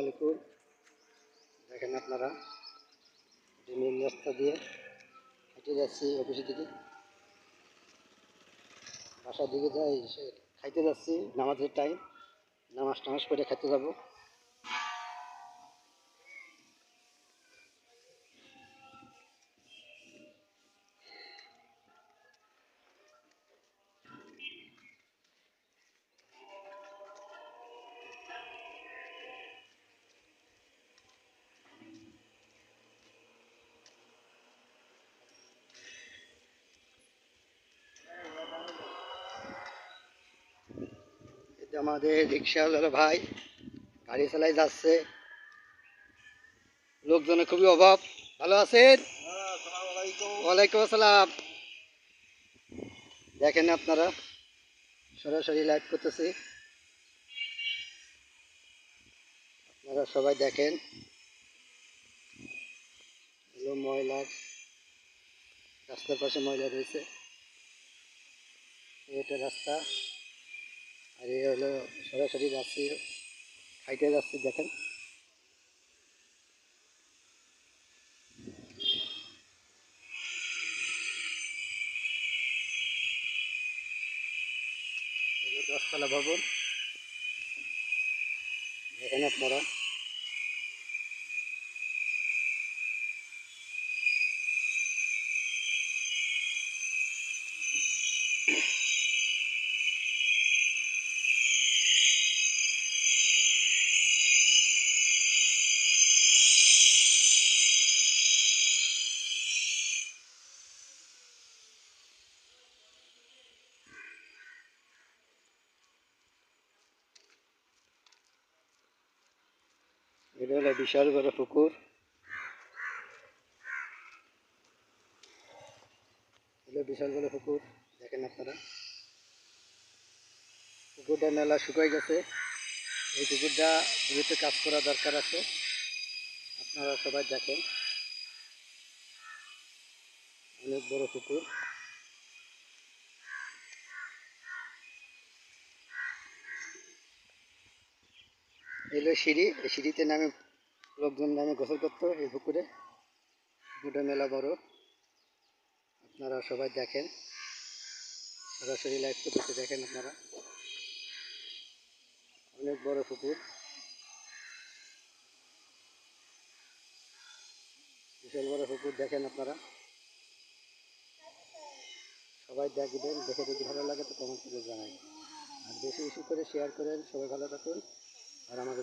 আলাইকুম। দেখেন আপনারা মেন রাস্তা দিয়ে হেঁটে যাচ্ছি অফিসের দিকে, বাসার দিকে যাই, খাইতে যাচ্ছি। নামাজের টাইম, নামাজ টামাজ করে খাইতে যাবো। এটা আমাদের রিক্সাওয়ালা ভাই গাড়ি চালাই যাচ্ছে, লোকজনের খুবই অভাব। ভালো আছেন? ওয়ালাইকুম আসসালাম। দেখেন আপনারা সরাসরি লাইভ করতেছি, আপনারা সবাই দেখেন। এগুলো ময়লা, রাস্তার পাশে ময়লা রয়েছে, এটা রাস্তা। আর এই হলো সরাসরি যাচ্ছি, খাইতে যাচ্ছি। দেখেন দশতলা ভবন, দেখেন আপনারা। এটা হলো বিশাল বড় পুকুর, বিশাল বড় পুকুর। দেখেন আপনারা, পুকুরটা মেলা শুকাই গেছে। এই পুকুরটা দ্রুত কাজ করা দরকার আছে, আপনারা সবাই দেখেন। অনেক বড় পুকুর। এলো সিঁড়ি, এই সিঁড়িতে নামে লোকজন নামে গোসল করতো এই পুকুরে। পুকুরটা মেলা বড়, আপনারা সবাই দেখেন, সরাসরি লাইভ করতে দেখেন আপনারা। অনেক বড় পুকুর, বিশাল বড় পুকুর। দেখেন আপনারা সবাই দেখবেন, দেখে যদি ভালো লাগে তো কমেন্ট করে জানাই, আর বেশি বেশি করে শেয়ার করেন। সবাই ভালো থাকুন, আর আমাদের